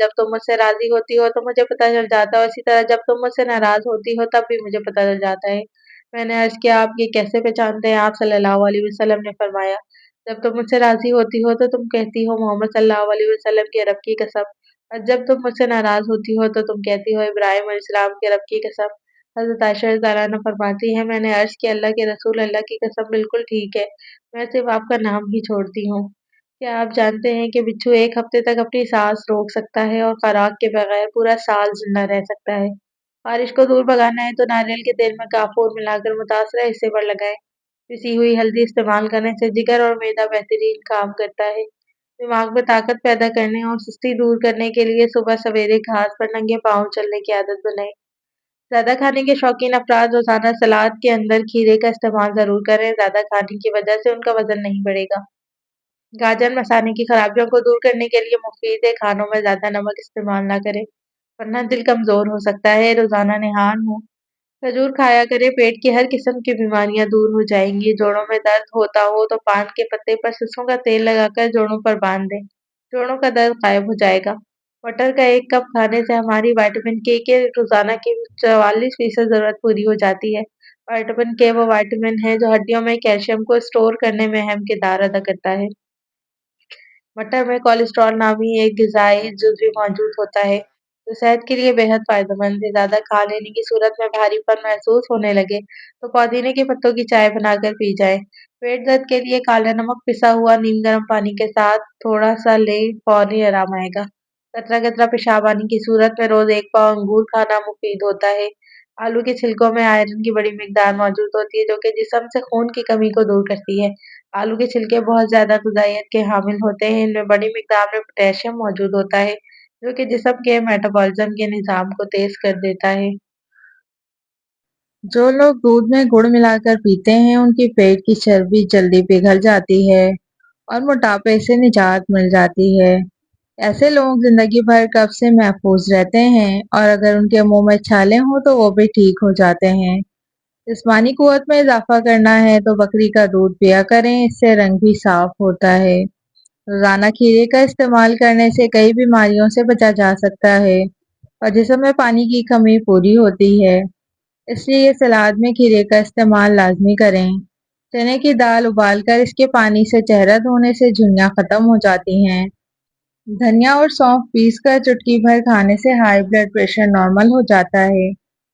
جب تم مجھ سے راضی ہوتی ہو تو مجھے پتہ چل جاتا ہے، اسی طرح جب تم مجھ سے ناراض ہوتی ہو تب بھی مجھے پتہ چل جاتا ہے۔ میں نے عرض کیا، آپ یہ کیسے پہچانتے ہیں؟ آپ صلی اللہ علیہ وسلم نے فرمایا، جب تم مجھ سے راضی ہوتی ہو تو تم کہتی ہو محمد صلی اللہ علیہ وسلم کے رب کی قسم، اور جب تم مجھ سے ناراض ہوتی ہو تو تم کہتی ہو ابراہیم علیہ السلام کے رب کی قسم۔ حضرت عائشہ رضی اللہ عنہا فرماتی ہیں، میں نے عرض کیا، اللہ کے رسول، اللہ کی قسم بالکل ٹھیک ہے، میں صرف آپ کا نام ہی چھوڑتی ہوں۔ کیا آپ جانتے ہیں کہ بچھو ایک ہفتے تک اپنی سانس روک سکتا ہے اور خوراک کے بغیر پورا سال زندہ رہ سکتا ہے؟ خارش کو دور بھگانا ہے تو ناریل کے تیل میں کافور ملا کر متاثرہ حصے پر لگائیں۔ پسی ہوئی ہلدی استعمال کرنے سے جگر اور معدہ بہترین کام کرتا ہے۔ دماغ میں طاقت پیدا کرنے اور سستی دور کرنے کے لیے صبح سویرے گھاس پر ننگے پاؤں چلنے کی عادت بنائیں۔ زیادہ کھانے کے شوقین افراد روزانہ سلاد کے اندر کھیرے کا استعمال ضرور کریں، زیادہ کھانے کی وجہ سے ان کا وزن نہیں بڑھے گا۔ گاجر مثانے کی خرابیوں کو دور کرنے کے لیے مفید ہے، کھانوں میں زیادہ نمک استعمال نہ کریں ورنہ دل کمزور ہو سکتا ہے۔ روزانہ نہان ہو، کھجور کھایا کریں، پیٹ کی ہر قسم کی بیماریاں دور ہو جائیں گی۔ جوڑوں میں درد ہوتا ہو تو پان کے پتے پر سرسوں کا تیل لگا کر جوڑوں پر باندھ دیں، جوڑوں کا درد غائب ہو جائے گا۔ مٹر کا ایک کپ کھانے سے ہماری وائٹامن کے روزانہ کی 44% ضرورت پوری ہو جاتی ہے۔ وائٹامن کے وہ وائٹامن ہے جو ہڈیوں میں کیلشیم کو اسٹور کرنے میں اہم کردار ادا کرتا ہے۔ مٹر میں کولیسٹرول نامی ایک غذائی جزو موجود ہوتا ہے جو صحت کے لیے بہت فائدہ مند ہے۔ زیادہ کھا لینے کی صورت میں بھاری پن محسوس ہونے لگے تو پودینے کے پتوں کی چائے بنا کر پی جائیں۔ پیٹ درد کے لیے کالا نمک پسا ہوا نیم گرم پانی کے ساتھ تھوڑا سا لیں، فوری آرام آئے گا۔ قطرہ قطرہ پیشاب آنے کی صورت میں روز ایک پاؤ انگور کھانا مفید ہوتا ہے۔ آلو کے چھلکوں میں آئرن کی بڑی مقدار موجود ہوتی ہے جو کہ جسم سے خون کی کمی کو دور کرتی ہے۔ آلو کے چھلکے بہت زیادہ غذائیت کے حامل ہوتے ہیں، ان میں بڑی مقدار میں پوٹاشیم موجود ہوتا ہے جو کہ جسم کے میٹابولزم کے نظام کو تیز کر دیتا ہے۔ جو لوگ دودھ میں گڑ ملا کر پیتے ہیں ان کی پیٹ کی چربی جلدی پگھل جاتی ہے اور موٹاپے سے نجات مل جاتی ہے۔ ایسے لوگ زندگی بھر قبض سے محفوظ رہتے ہیں اور اگر ان کے منہ میں چھالے ہوں تو وہ بھی ٹھیک ہو جاتے ہیں۔ جسمانی قوت میں اضافہ کرنا ہے تو بکری کا دودھ پیا کریں، اس سے رنگ بھی صاف ہوتا ہے۔ روزانہ کھیرے کا استعمال کرنے سے کئی بیماریوں سے بچا جا سکتا ہے اور جسم میں پانی کی کمی پوری ہوتی ہے، اس لیے سلاد میں کھیرے کا استعمال لازمی کریں۔ چنے کی دال ابال کر اس کے پانی سے چہرہ دھونے سے جھریاں ختم ہو جاتی ہیں۔ دھنیا اور سونف پیس کر چٹکی بھر کھانے سے ہائی بلڈ پریشر نارمل ہو جاتا ہے۔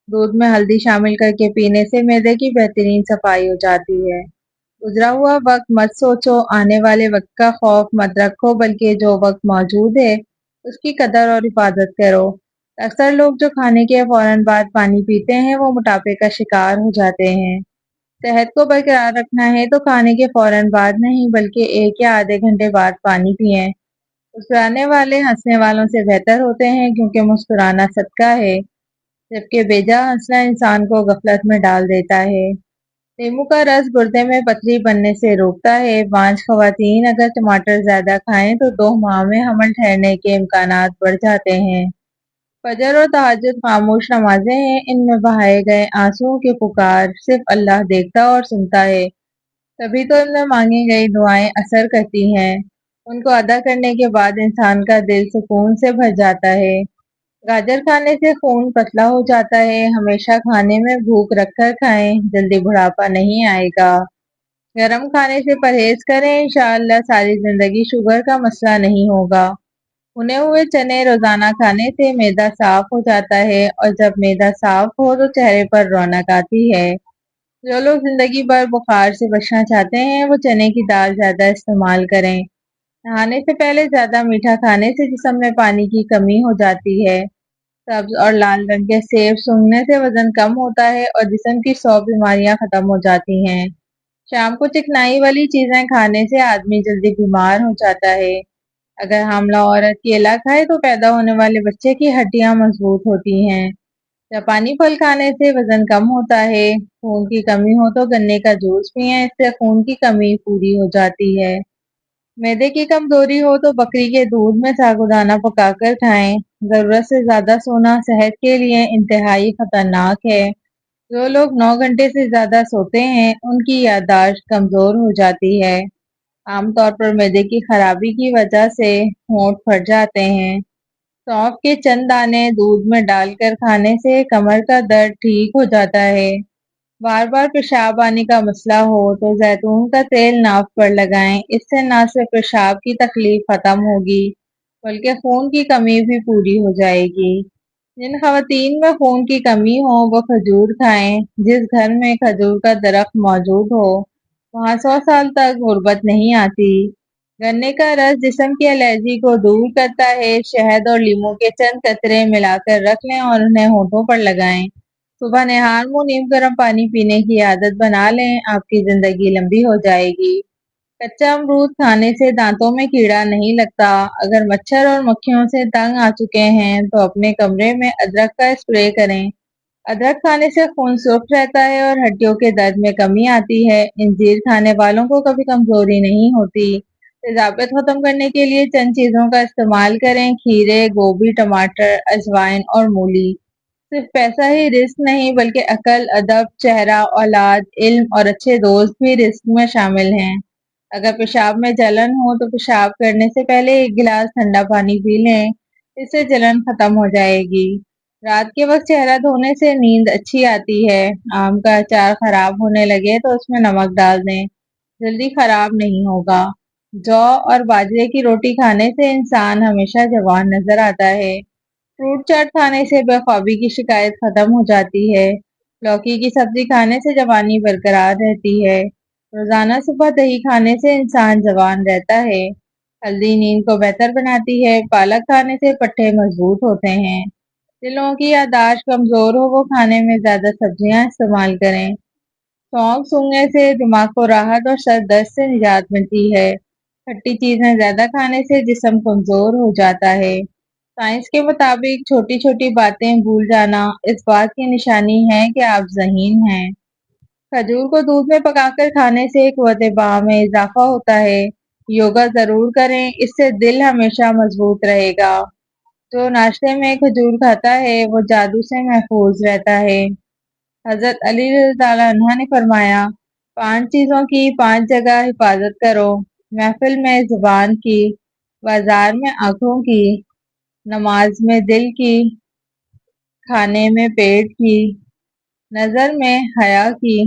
دودھ میں ہلدی شامل کر کے پینے سے معدے کی بہترین صفائی ہو جاتی ہے۔ گزرا ہوا وقت مت سوچو، آنے والے وقت کا خوف مت رکھو، بلکہ جو وقت موجود ہے اس کی قدر اور حفاظت کرو۔ اکثر لوگ جو کھانے کے فوراً بعد پانی پیتے ہیں وہ موٹاپے کا شکار ہو جاتے ہیں۔ صحت کو برقرار رکھنا ہے تو کھانے کے فوراً بعد نہیں بلکہ 1 یا آدھے گھنٹے بعد پانی پئیں۔ مسکرانے والے ہنسنے والوں سے بہتر ہوتے ہیں کیونکہ مسکرانا صدقہ ہے، جبکہ بیجا ہنسنا انسان کو غفلت میں ڈال دیتا ہے۔ لیموں کا رس گردے میں پتھری بننے سے روکتا ہے۔ بانجھ خواتین اگر ٹماٹر زیادہ کھائیں تو 2 ماہ میں حمل ٹھہرنے کے امکانات بڑھ جاتے ہیں۔ فجر اور تہجد خاموش نمازیں ہیں، ان میں بہائے گئے آنسوؤں کی پکار صرف اللہ دیکھتا اور سنتا ہے، تبھی تو ان میں مانگی گئی دعائیں اثر کرتی ہیں۔ ان کو ادا کرنے کے بعد انسان کا دل سکون سے بھر جاتا ہے۔ گاجر کھانے سے خون پتلا ہو جاتا ہے، ہمیشہ کھانے میں بھوک رکھ کر کھائیں، جلدی بڑھاپا نہیں آئے گا۔ گرم کھانے سے پرہیز کریں، انشاءاللہ ساری زندگی شوگر کا مسئلہ نہیں ہوگا۔ بھنے ہوئے چنے روزانہ کھانے سے معدہ صاف ہو جاتا ہے اور جب معدہ صاف ہو تو چہرے پر رونق آتی ہے۔ جو لوگ زندگی بھر بخار سے بچنا چاہتے ہیں وہ چنے کی دال زیادہ استعمال کریں۔ نہانے سے پہلے زیادہ میٹھا کھانے سے جسم میں پانی کی کمی ہو جاتی ہے۔ سبز اور لال رنگ کے سیب سونگھنے سے وزن کم ہوتا ہے اور جسم کی 100 بیماریاں ختم ہو جاتی ہیں۔ شام کو چکنائی والی چیزیں کھانے سے آدمی جلدی بیمار ہو جاتا ہے۔ اگر حاملہ عورت کیلا کھائے تو پیدا ہونے والے بچے کی ہڈیاں مضبوط ہوتی ہیں۔ جاپانی پھل کھانے سے وزن کم ہوتا ہے۔ خون کی کمی ہو تو گنے کا جوس پئیں، اس سے خون کی کمی پوری ہو جاتی ہے۔ معدے کی کمزوری ہو تو بکری کے دودھ میں سابودانہ پکا کر کھائیں۔ ضرورت سے زیادہ سونا صحت کے لیے انتہائی خطرناک ہے۔ جو لوگ 9 گھنٹے سے زیادہ سوتے ہیں ان کی یادداشت کمزور ہو جاتی ہے۔ عام طور پر معدے کی خرابی کی وجہ سے ہونٹ پھٹ جاتے ہیں۔ سونف کے چند دانے دودھ میں ڈال کر کھانے سے کمر کا درد ٹھیک ہو جاتا ہے۔ بار بار پیشاب آنے کا مسئلہ ہو تو زیتون کا تیل ناف پر لگائیں، اس سے نہ صرف پیشاب کی تکلیف ختم ہوگی بلکہ خون کی کمی بھی پوری ہو جائے گی۔ جن خواتین میں خون کی کمی ہو وہ کھجور کھائیں۔ جس گھر میں کھجور کا درخت موجود ہو وہاں 100 سال تک غربت نہیں آتی۔ گنے کا رس جسم کی الرجی کو دور کرتا ہے۔ شہد اور لیموں کے چند قطرے ملا کر رکھ لیں اور انہیں ہونٹوں پر لگائیں۔ صبح نہار منہ نیم گرم پانی پینے کی عادت بنا لیں، آپ کی زندگی لمبی ہو جائے گی۔ کچا امرود کھانے سے دانتوں میں کیڑا نہیں لگتا۔ اگر مچھر اور مکھیوں سے تنگ آ چکے ہیں تو اپنے کمرے میں ادرک کا اسپرے کریں۔ ادرک کھانے سے خون سرخ رہتا ہے اور ہڈیوں کے درد میں کمی آتی ہے۔ انجیر کھانے والوں کو کبھی کمزوری نہیں ہوتی۔ تیزابیت ختم کرنے کے لیے چند چیزوں کا استعمال کریں: کھیرے، گوبھی، ٹماٹر، اجوائن اور مولی۔ صرف پیسہ ہی رزق نہیں بلکہ عقل، ادب، چہرہ، اولاد، علم اور اچھے دوست بھی رزق میں شامل ہیں۔ اگر پیشاب میں جلن ہو تو پیشاب کرنے سے پہلے ایک گلاس ٹھنڈا پانی پی لیں، اس سے جلن ختم ہو جائے گی۔ رات کے وقت چہرہ دھونے سے نیند اچھی آتی ہے۔ آم کا اچار خراب ہونے لگے تو اس میں نمک ڈال دیں، جلدی خراب نہیں ہوگا۔ جو اور باجرے کی روٹی کھانے سے انسان ہمیشہ جوان نظر آتا ہے۔ فروٹ چاٹ کھانے سے بے خوابی کی شکایت ختم ہو جاتی ہے۔ لوکی کی سبزی کھانے سے جوانی برقرار رہتی ہے۔ روزانہ صبح دہی کھانے سے انسان جوان رہتا ہے۔ ہلدی نیند کو بہتر بناتی ہے۔ پالک کھانے سے پٹھے مضبوط ہوتے ہیں۔ جن لوگوں کی یادداشت کمزور ہو وہ کھانے میں زیادہ سبزیاں استعمال کریں۔ سونف سونگھنے سے دماغ کو راحت اور سر درد سے نجات ملتی ہے۔ کھٹی چیزیں زیادہ کھانے سے جسم کمزور ہو جاتا ہے۔ سائنس کے مطابق چھوٹی چھوٹی باتیں بھول جانا اس بات کی نشانی ہے کہ آپ ذہین ہیں۔ کھجور کو دودھ میں پکا کر کھانے سے قوت بہا میں اضافہ ہوتا ہے۔ یوگا ضرور کریں، اس سے دل ہمیشہ مضبوط رہے گا۔ جو ناشتے میں کھجور کھاتا ہے وہ جادو سے محفوظ رہتا ہے۔ حضرت علی رضی اللہ عنہ نے فرمایا، 5 چیزوں کی 5 جگہ حفاظت کرو: محفل میں زبان کی، بازار میں آنکھوں کی، نماز میں دل کی، کھانے میں پیٹ کی، نظر میں حیا کی۔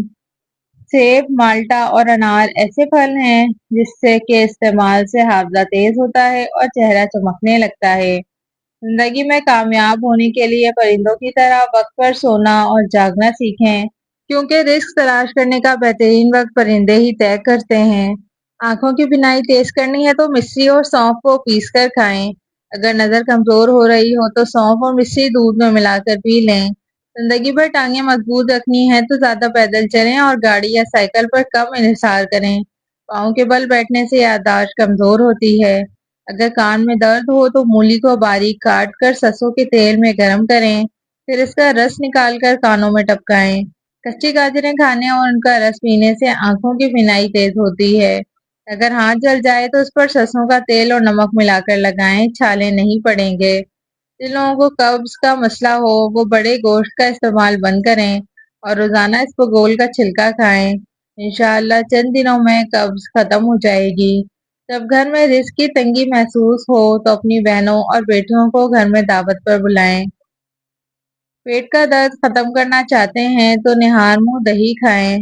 سیب، مالٹا اور انار ایسے پھل ہیں جس سے کے استعمال سے حافظہ تیز ہوتا ہے اور چہرہ چمکنے لگتا ہے۔ زندگی میں کامیاب ہونے کے لیے پرندوں کی طرح وقت پر سونا اور جاگنا سیکھیں، کیونکہ رزق تلاش کرنے کا بہترین وقت پرندے ہی طے کرتے ہیں۔ آنکھوں کی بینائی تیز کرنی ہے تو مصری اور سونف کو پیس کر کھائیں۔ اگر نظر کمزور ہو رہی ہو تو سونف اور مصری دودھ میں ملا کر پی لیں۔ زندگی بھر ٹانگیں مضبوط رکھنی ہے تو زیادہ پیدل چلیں اور گاڑی یا سائیکل پر کم انحصار کریں۔ پاؤں کے بل بیٹھنے سے یادداشت کمزور ہوتی ہے۔ اگر کان میں درد ہو تو مولی کو باریک کاٹ کر سرسوں کے تیل میں گرم کریں، پھر اس کا رس نکال کر کانوں میں ٹپکائیں۔ کچی گاجریں کھانے اور ان کا رس پینے سے آنکھوں کی بینائی تیز ہوتی ہے۔ اگر ہاتھ جل جائے تو اس پر سرسوں کا تیل اور نمک ملا کر لگائیں، چھالے نہیں پڑیں گے۔ جن لوگوں کو قبض کا مسئلہ ہو وہ بڑے گوشت کا استعمال بند کریں اور روزانہ اسپغول کا چھلکا کھائیں۔ انشاءاللہ چند دنوں میں قبض ختم ہو جائے گی۔ جب گھر میں رزق کی تنگی محسوس ہو تو اپنی بہنوں اور بیٹیوں کو گھر میں دعوت پر بلائیں۔ پیٹ کا درد ختم کرنا چاہتے ہیں تو نہار منہ دہی کھائیں۔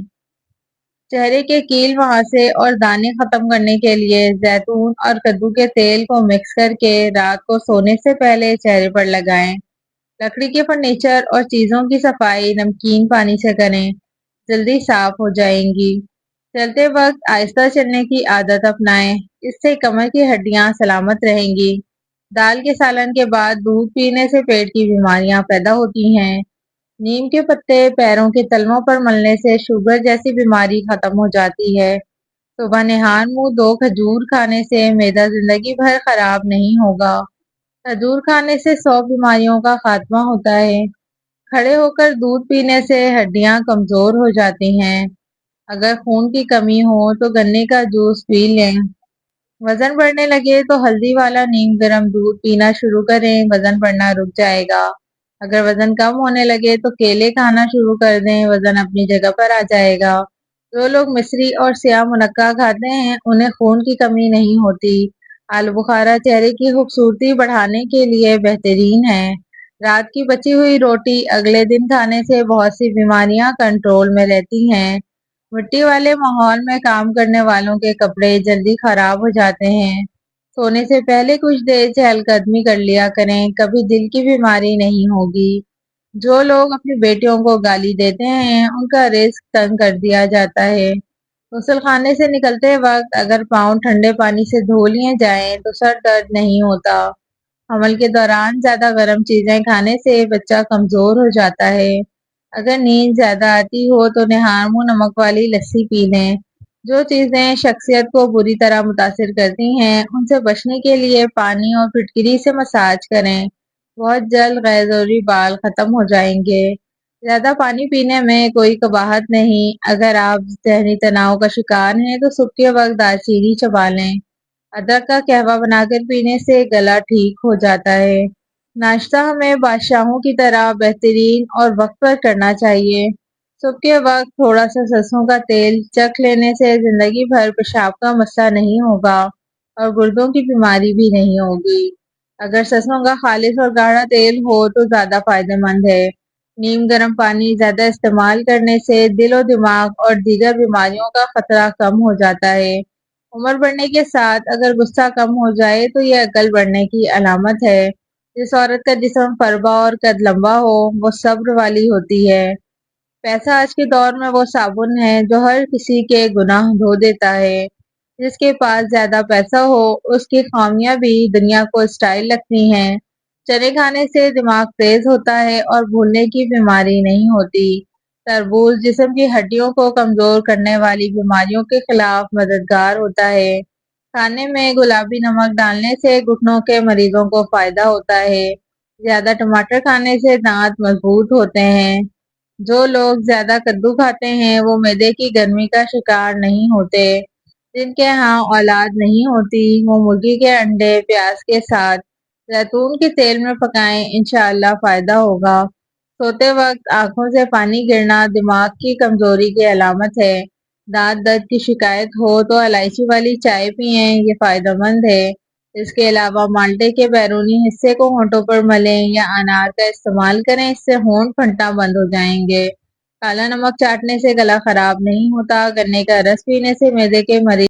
چہرے کے کیل مہاسے اور دانے ختم کرنے کے لیے زیتون اور کدو کے تیل کو مکس کر کے رات کو سونے سے پہلے چہرے پر لگائیں۔ لکڑی کے فرنیچر اور چیزوں کی صفائی نمکین پانی سے کریں، جلدی صاف ہو جائیں گی۔ چلتے وقت آہستہ چلنے کی عادت اپنائیں، اس سے کمر کی ہڈیاں سلامت رہیں گی۔ دال کے سالن کے بعد دودھ پینے سے پیٹ کی بیماریاں پیدا ہوتی ہیں۔ نیم کے پتے پیروں کے تلووں پر ملنے سے شوگر جیسی بیماری ختم ہو جاتی ہے۔ صبح نہار منہ 2 کھجور کھانے سے معدہ زندگی بھر خراب نہیں ہوگا۔ کھجور کھانے سے 100 بیماریوں کا خاتمہ ہوتا ہے۔ کھڑے ہو کر دودھ پینے سے ہڈیاں کمزور ہو جاتی ہیں۔ اگر خون کی کمی ہو تو گنے کا جوس پی لیں۔ وزن بڑھنے لگے تو ہلدی والا نیم گرم دودھ پینا شروع کریں، وزن بڑھنا رک جائے گا۔ اگر وزن کم ہونے لگے تو کیلے کھانا شروع کر دیں، وزن اپنی جگہ پر آ جائے گا۔ جو لوگ مصری اور سیاہ منقع کھاتے ہیں انہیں خون کی کمی نہیں ہوتی۔ آلو بخارا چہرے کی خوبصورتی بڑھانے کے لیے بہترین ہے۔ رات کی بچی ہوئی روٹی اگلے دن کھانے سے بہت سی بیماریاں کنٹرول میں رہتی ہیں۔ مٹی والے ماحول میں کام کرنے والوں کے کپڑے جلدی خراب ہو جاتے ہیں۔ سونے سے پہلے کچھ دیر چہل قدمی کر لیا کریں، کبھی دل کی بیماری نہیں ہوگی۔ جو لوگ اپنی بیٹیوں کو گالی دیتے ہیں ان کا رزق تنگ کر دیا جاتا ہے۔ غسل خانے سے نکلتے وقت اگر پاؤں ٹھنڈے پانی سے دھو لیے جائیں تو سر درد نہیں ہوتا۔ حمل کے دوران زیادہ گرم چیزیں کھانے سے بچہ کمزور ہو جاتا ہے۔ اگر نیند زیادہ آتی ہو تو نہار منہ نمک والی لسی پی لیں۔ جو چیزیں شخصیت کو بری طرح متاثر کرتی ہیں ان سے بچنے کے لیے پانی اور پھٹکری سے مساج کریں۔ بہت جلد غیر ضروری بال ختم ہو جائیں گے۔ زیادہ پانی پینے میں کوئی قباحت نہیں۔ اگر آپ ذہنی تناؤ کا شکار ہیں تو صبح کے وقت دال چینی چبا لیں۔ ادرک کا قہوہ بنا کر پینے سے گلا ٹھیک ہو جاتا ہے۔ ناشتہ ہمیں بادشاہوں کی طرح بہترین اور وقت پر کرنا چاہیے۔ صبح کے وقت تھوڑا سا سرسوں کا تیل چکھ لینے سے زندگی بھر پیشاب کا مسئلہ نہیں ہوگا اور گردوں کی بیماری بھی نہیں ہوگی۔ اگر سرسوں کا خالص اور گاڑھا تیل ہو تو زیادہ فائدہ مند ہے۔ نیم گرم پانی زیادہ استعمال کرنے سے دل و دماغ اور دیگر بیماریوں کا خطرہ کم ہو جاتا ہے۔ عمر بڑھنے کے ساتھ اگر غصہ کم ہو جائے تو یہ عقل بڑھنے کی علامت ہے۔ جس عورت کا جسم فربا اور قد لمبا ہو وہ صبر والی ہوتی ہے۔ پیسہ آج کے دور میں وہ صابن ہے جو ہر کسی کے گناہ دھو دیتا ہے۔ جس کے پاس زیادہ پیسہ ہو اس کی خامیاں بھی دنیا کو اسٹائل لگتی ہیں۔ چنے کھانے سے دماغ تیز ہوتا ہے اور بھولنے کی بیماری نہیں ہوتی۔ تربوز جسم کی ہڈیوں کو کمزور کرنے والی بیماریوں کے خلاف مددگار ہوتا ہے۔ کھانے میں گلابی نمک ڈالنے سے گھٹنوں کے مریضوں کو فائدہ ہوتا ہے۔ زیادہ ٹماٹر کھانے سے دانت مضبوط ہوتے ہیں۔ جو لوگ زیادہ کدو کھاتے ہیں وہ معدے کی گرمی کا شکار نہیں ہوتے۔ جن کے ہاں اولاد نہیں ہوتی وہ مرغی کے انڈے پیاز کے ساتھ زیتون کے تیل میں پکائیں، انشاءاللہ فائدہ ہوگا۔ سوتے وقت آنکھوں سے پانی گرنا دماغ کی کمزوری کی علامت ہے۔ دانت درد کی شکایت ہو تو الائچی والی چائے پئیں، یہ فائدہ مند ہے۔ اس کے علاوہ مالٹے کے بیرونی حصے کو ہونٹوں پر ملیں یا انار کا استعمال کریں، اس سے ہونٹ پھٹنا بند ہو جائیں گے۔ کالا نمک چاٹنے سے گلا خراب نہیں ہوتا۔ گنے کا رس پینے سے معدے کے مریض